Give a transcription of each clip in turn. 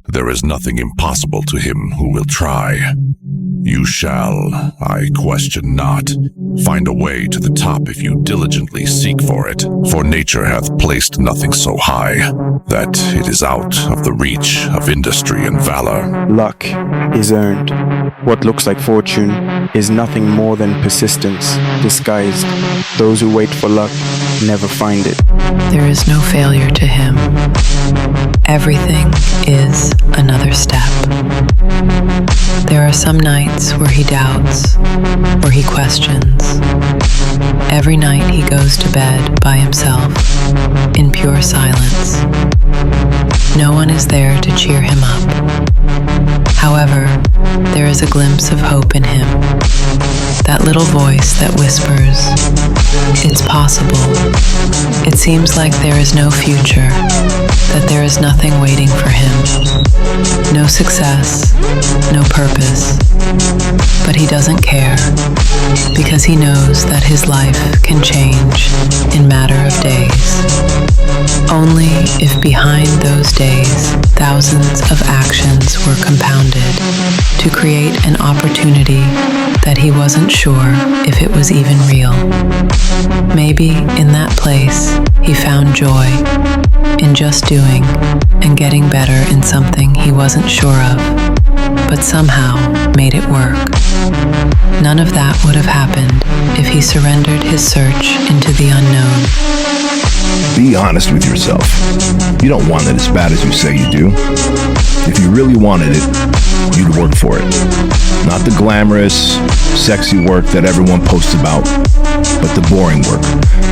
There is nothing impossible to him who will try. You shall, I question not, find a way to the top if you diligently seek for it. For nature hath placed nothing so high that it is out of the reach of industry and valor. Luck is earned. What looks like fortune is nothing more than persistence disguised. Those who wait for luck never find it. There is no failure to him. Everything is another step. There are some nights where he doubts, where he questions. Every night he goes to bed by himself, in pure silence. No one is there to cheer him up. However, there is a glimpse of hope in him. That little voice that whispers, "It's possible." It seems like there is no future, that there is nothing waiting for him. No success, no purpose. But he doesn't care, because he knows that his life can change in matter of days. Only if behind those days, thousands of actions were compounded to create an opportunity that he wasn't sure if it was even real. Maybe in that place, he found joy in just doing and getting better in something he wasn't sure of, but somehow made it work. None of that would have happened if he surrendered his search into the unknown. Be honest with yourself. You don't want it as bad as you say you do. If you really wanted it, you'd work for it. Not the glamorous, sexy work that everyone posts about, but the boring work,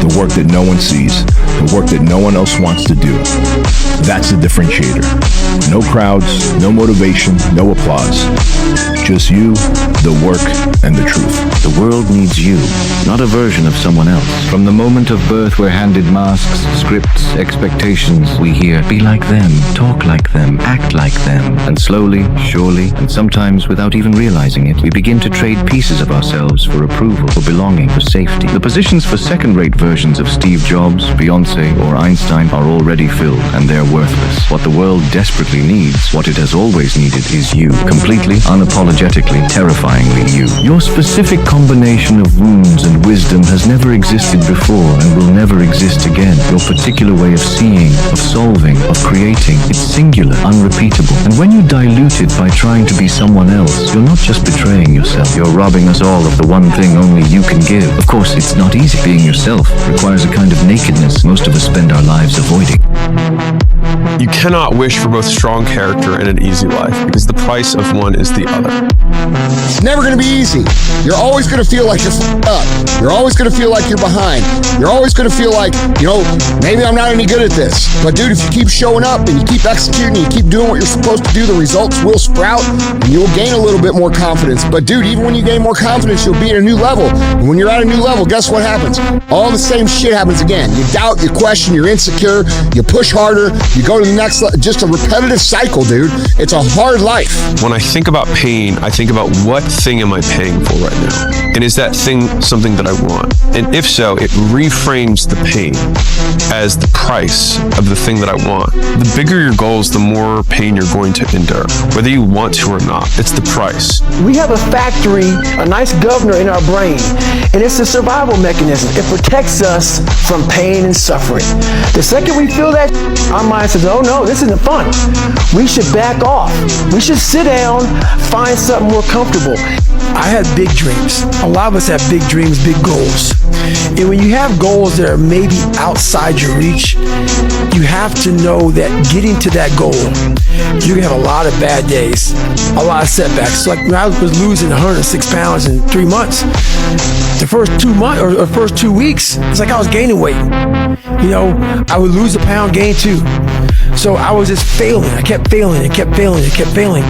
the work that no one sees, the work that no one else wants to do. That's the differentiator. No crowds, no motivation, no applause. Just you, the work, and the truth. The world needs you, not a version of someone else. From the moment of birth, we're handed masks, scripts, expectations. We hear, be like them, talk like them, act like them. And slowly, surely, and sometimes without even realizing it, we begin to trade pieces of ourselves for approval, for belonging, for safety. The positions for second-rate versions of Steve Jobs, Beyonce, or Einstein are already filled, and they're worthless. What the world desperately needs, what it has always needed, is you. Completely, unapologetically, terrifyingly you. Your specific combination of wounds and wisdom has never existed before and will never exist again. Your particular way of seeing, of solving, of creating, it's singular, unrepeatable. And when you dilute it by trying to be someone else, you're not just betraying yourself, you're robbing us all of the one thing only you can give. Of course, it's not easy. Being yourself requires a kind of nakedness most of us spend our lives avoiding. You cannot wish for both strong character and an easy life, because the price of one is the other. It's never going to be easy. You're always going to feel like you're up. You're always going to feel like you're behind. You're always going to feel like, maybe I'm not any good at this. But dude, if you keep showing up and you keep executing and you keep doing what you're supposed to do, the results will sprout and you'll gain a little bit more confidence. But dude, even when you gain more confidence, you'll be at a new level. And when you're at a new level, guess what happens? All the same shit happens again. You doubt, you question, you're insecure, you push harder, you go to the next level. Just a repetitive cycle, dude. It's a hard life. When I think about pain, I think about what thing am I paying for right now? And is that thing something that I want? And if so, it reframes the pain as the price of the thing that I want. The bigger your goals, the more pain you're going to endure, whether you want to or not. It's the price. We have a factory, a nice governor in our brain, and it's a survival mechanism. It protects us from pain and suffering. The second we feel that, our mind says, oh no, this isn't fun. We should back off. We should sit down, find something more comfortable. I had big dreams. A lot of us have big dreams, big goals. And when you have goals that are maybe outside your reach, you have to know that getting to that goal, you're gonna have a lot of bad days, a lot of setbacks. So like when I was losing 106 pounds in 3 months, the first 2 months or first 2 weeks, it's like I was gaining weight. I would lose a pound, gain 2. So I was just failing. I kept failing and kept failing and kept failing.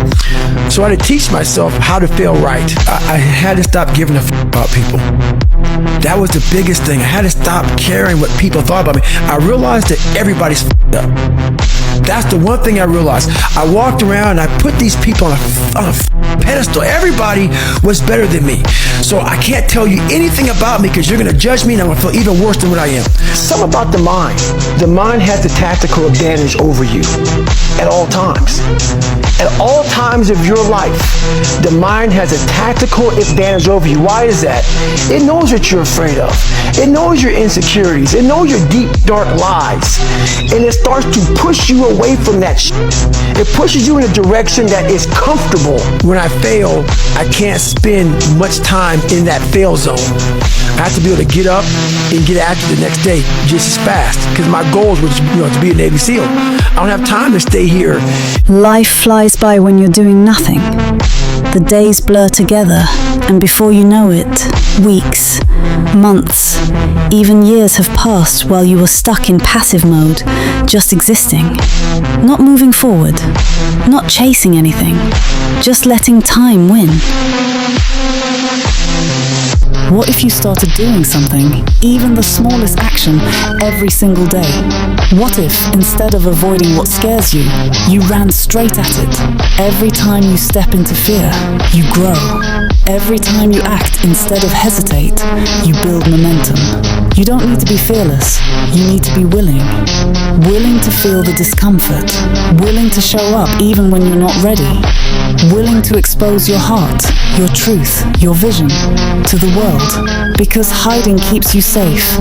So I had to teach myself how to fail right. I had to stop giving a f about people. That was the biggest thing. I had to stop caring what people thought about me. I realized that everybody's f***ed up. That's the one thing I realized. I walked around and I put these people on a pedestal. Everybody was better than me. So I can't tell you anything about me because you're going to judge me and I'm going to feel even worse than what I am. Something about the mind. The mind has the tactical advantage over you at all times. At all times of your life, the mind has a tactical advantage over you. Why is that? It knows what you're afraid of. It knows your insecurities. It knows your deep, dark lies. And it starts to push you away from that shit. It pushes you in a direction that is comfortable. When I fail, I can't spend much time in that fail zone. I have to be able to get up and get after the next day just as fast because my goals were to be a Navy SEAL. I don't have time to stay here. Life flies by when you're doing nothing. The days blur together, and before you know it, weeks, months, even years have passed while you were stuck in passive mode, just existing. Not moving forward, not chasing anything, just letting time win. What if you started doing something, even the smallest action, every single day? What if, instead of avoiding what scares you, you ran straight at it? Every time you step into fear, you grow. Every time you act instead of hesitate, you build momentum. You don't need to be fearless, you need to be willing. Willing to feel the discomfort, willing to show up even when you're not ready, willing to expose your heart, your truth, your vision to the world. Because hiding keeps you safe,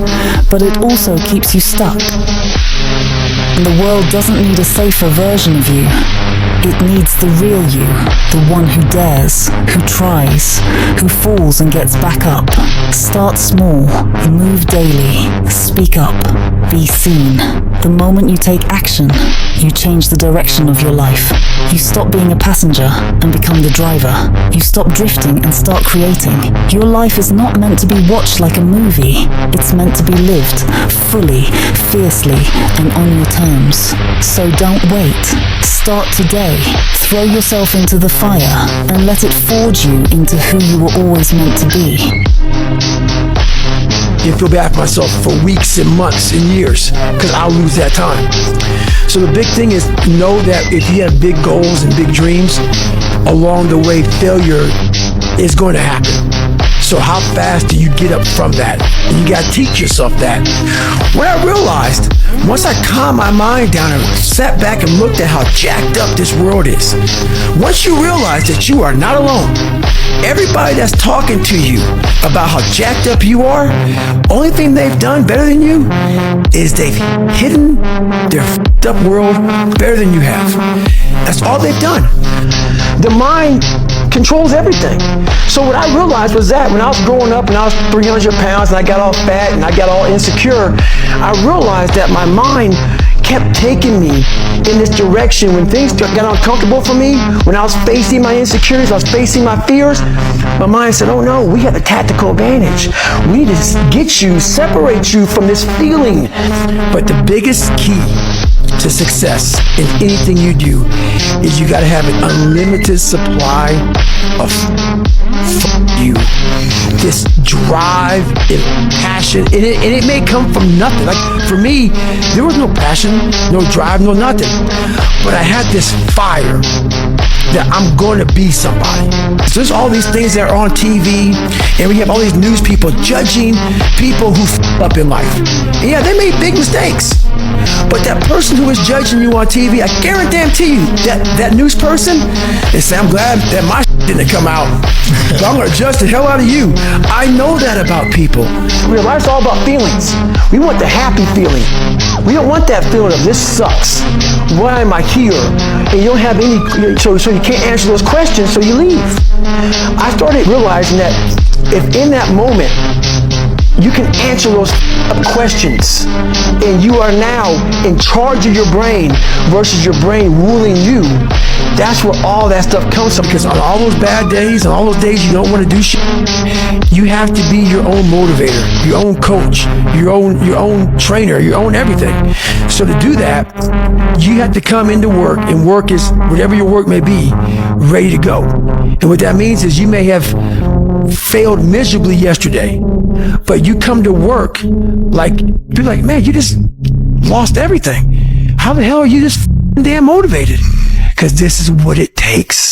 but it also keeps you stuck. And the world doesn't need a safer version of you. It needs the real you, the one who dares, who tries, who falls and gets back up. Start small, move daily, speak up, be seen. The moment you take action, you change the direction of your life. You stop being a passenger and become the driver. You stop drifting and start creating. Your life is not meant to be watched like a movie. It's meant to be lived, fully, fiercely, and on your terms. So don't wait. Start today. Throw yourself into the fire and let it forge you into who you were always meant to be. You feel bad for myself for weeks and months and years because I'll lose that time. So the big thing is know that if you have big goals and big dreams, along the way failure is going to happen. So how fast do you get up from that? And you got to teach yourself that. What I realized, once I calmed my mind down and sat back and looked at how jacked up this world is, once you realize that you are not alone, everybody that's talking to you about how jacked up you are, only thing they've done better than you is they've hidden their f***ed up world better than you have. That's all they've done. The mind controls everything. So what I realized was that when I was growing up and I was 300 pounds and I got all fat and I got all insecure, I realized that my mind kept taking me in this direction. When things got uncomfortable for me, when I was facing my insecurities, I was facing my fears, my mind said, oh no, we have a tactical advantage. We need to get you, separate you from this feeling. But the biggest key to success in anything you do is you got to have an unlimited supply of you. This drive and passion, and it may come from nothing. Like for me, there was no passion, no drive, no nothing. But I had this fire that I'm going to be somebody. So there's all these things that are on TV, and we have all these news people judging people who f*** up in life. And yeah, they made big mistakes. But that person who is judging you on TV, I guarantee you, that news person, they say, I'm glad that my didn't come out. So I'm going to judge the hell out of you. I know that about people. Life's all about feelings. We want the happy feeling. We don't want that feeling of this sucks. Why am I here? And you don't have any, so you can't answer those questions, so you leave. I started realizing that if in that moment, you can answer those questions and you are now in charge of your brain versus your brain ruling you. That's where all that stuff comes from, because on all those bad days and all those days you don't want to do shit, you have to be your own motivator, your own coach, your own trainer, your own everything. So to do that, you have to come into work, and work is whatever your work may be, ready to go. And what that means is you may have failed miserably yesterday, but you come to work like, you're like, man, you just lost everything. How the hell are you this damn motivated? Because this is what it takes.